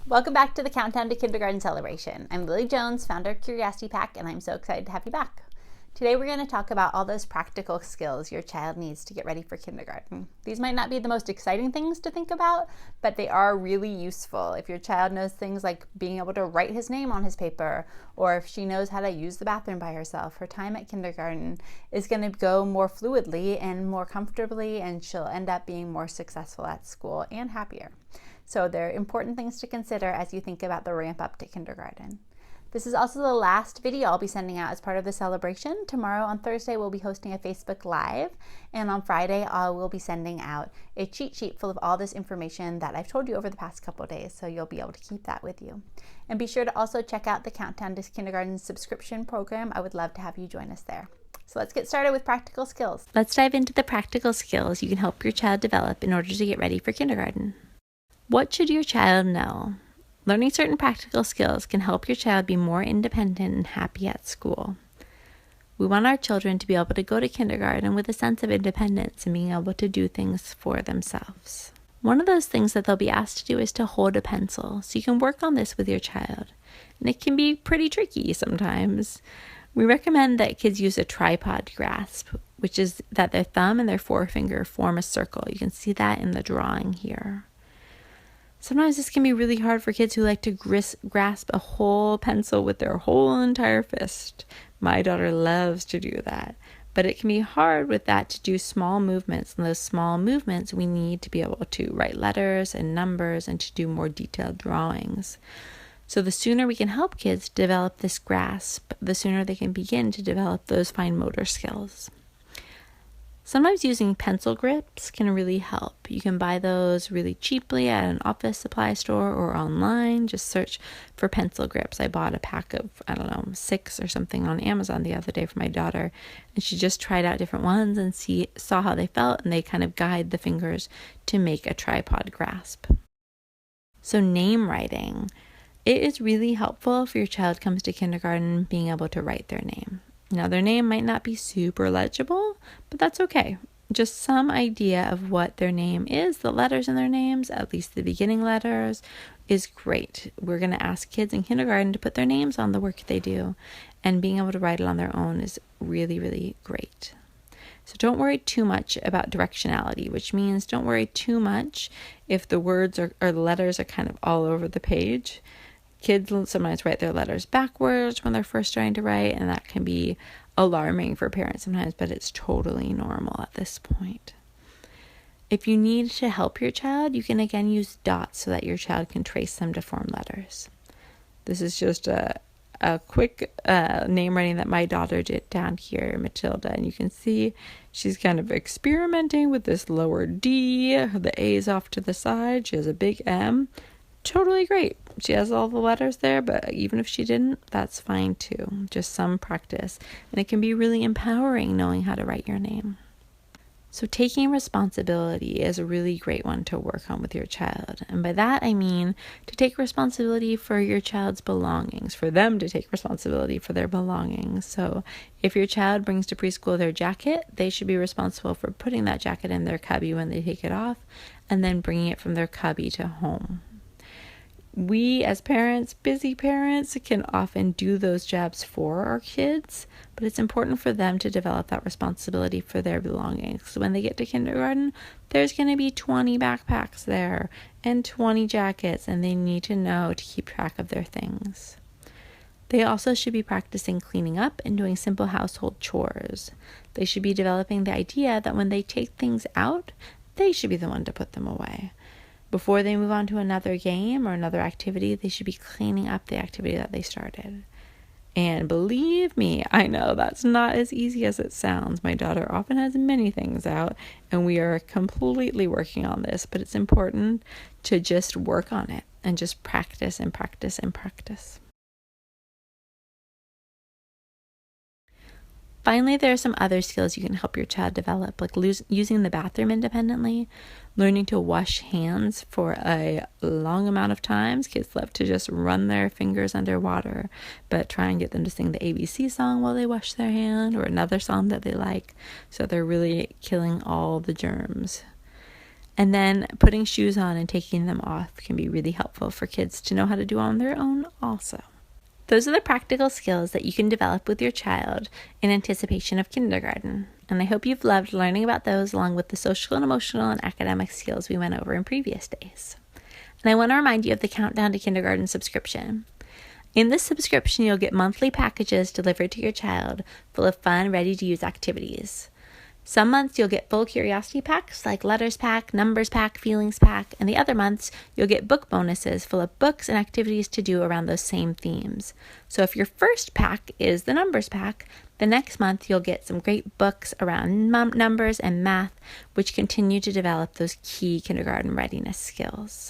Welcome back to the Countdown to Kindergarten Celebration. I'm Lily Jones, founder of Curiosity Pack, and I'm so excited to have you back. Today we're going to talk about all those practical skills your child needs to get ready for kindergarten. These might not be the most exciting things to think about, but they are really useful. If your child knows things like being able to write his name on his paper, or if she knows how to use the bathroom by herself, her time at kindergarten is going to go more fluidly and more comfortably, and she'll end up being more successful at school and happier. So they're important things to consider as you think about the ramp up to kindergarten. This is also the last video I'll be sending out as part of the celebration. Tomorrow on Thursday, we'll be hosting a Facebook Live, and on Friday, I will be sending out a cheat sheet full of all this information that I've told you over the past couple of days, so you'll be able to keep that with you. And be sure to also check out the Countdown to Kindergarten subscription program. I would love to have you join us there. So let's get started with practical skills. Let's dive into the practical skills you can help your child develop in order to get ready for kindergarten. What should your child know? Learning certain practical skills can help your child be more independent and happy at school. We want our children to be able to go to kindergarten with a sense of independence and being able to do things for themselves. One of those things that they'll be asked to do is to hold a pencil, so you can work on this with your child. And it can be pretty tricky sometimes. We recommend that kids use a tripod grasp, which is that their thumb and their forefinger form a circle. You can see that in the drawing here. Sometimes this can be really hard for kids who like to grasp a whole pencil with their whole entire fist. My daughter loves to do that. But it can be hard with that to do small movements. And those small movements, we need to be able to write letters and numbers and to do more detailed drawings. So the sooner we can help kids develop this grasp, the sooner they can begin to develop those fine motor skills. Sometimes using pencil grips can really help. You can buy those really cheaply at an office supply store or online. Just search for pencil grips. I bought a pack of, 6 or something on Amazon the other day for my daughter, and she just tried out different ones and saw how they felt, and they kind of guide the fingers to make a tripod grasp. So name writing. It is really helpful if your child comes to kindergarten being able to write their name. Now, their name might not be super legible, but that's okay. Just some idea of what their name is, the letters in their names, at least the beginning letters, is great. We're going to ask kids in kindergarten to put their names on the work they do, and being able to write it on their own is really, really great. So don't worry too much about directionality, which means don't worry too much if the words or the letters are kind of all over the page. Kids sometimes write their letters backwards when they're first starting to write, and that can be alarming for parents sometimes, but it's totally normal at this point. If you need to help your child, you can again use dots so that your child can trace them to form letters. This is just a quick name writing that my daughter did down here, Matilda, and you can see she's kind of experimenting with this lower D, the A's off to the side, she has a big M. Totally great. She has all the letters there, but even if she didn't, that's fine too. Just some practice. And it can be really empowering knowing how to write your name. So taking responsibility is a really great one to work on with your child. And by that, I mean to take responsibility for your child's belongings, for them to take responsibility for their belongings. So if your child brings to preschool their jacket, they should be responsible for putting that jacket in their cubby when they take it off, and then bringing it from their cubby to home. We as parents, busy parents, can often do those jobs for our kids, but it's important for them to develop that responsibility for their belongings. So when they get to kindergarten, there's going to be 20 backpacks there and 20 jackets, and they need to know to keep track of their things. They also should be practicing cleaning up and doing simple household chores. They should be developing the idea that when they take things out, they should be the one to put them away. Before they move on to another game or another activity, they should be cleaning up the activity that they started. And believe me, I know that's not as easy as it sounds. My daughter often has many things out, and we are completely working on this, but it's important to just work on it and just practice and practice and practice. Finally, there are some other skills you can help your child develop, like using the bathroom independently, learning to wash hands for a long amount of times. Kids love to just run their fingers underwater, but try and get them to sing the ABC song while they wash their hand, or another song that they like, so they're really killing all the germs. And then putting shoes on and taking them off can be really helpful for kids to know how to do on their own also. Those are the practical skills that you can develop with your child in anticipation of kindergarten. And I hope you've loved learning about those along with the social and emotional and academic skills we went over in previous days. And I want to remind you of the Countdown to Kindergarten subscription. In this subscription, you'll get monthly packages delivered to your child full of fun, ready-to-use activities. Some months you'll get full curiosity packs like letters pack, numbers pack, feelings pack, and the other months you'll get book bonuses full of books and activities to do around those same themes. So if your first pack is the numbers pack, the next month you'll get some great books around numbers and math, which continue to develop those key kindergarten readiness skills.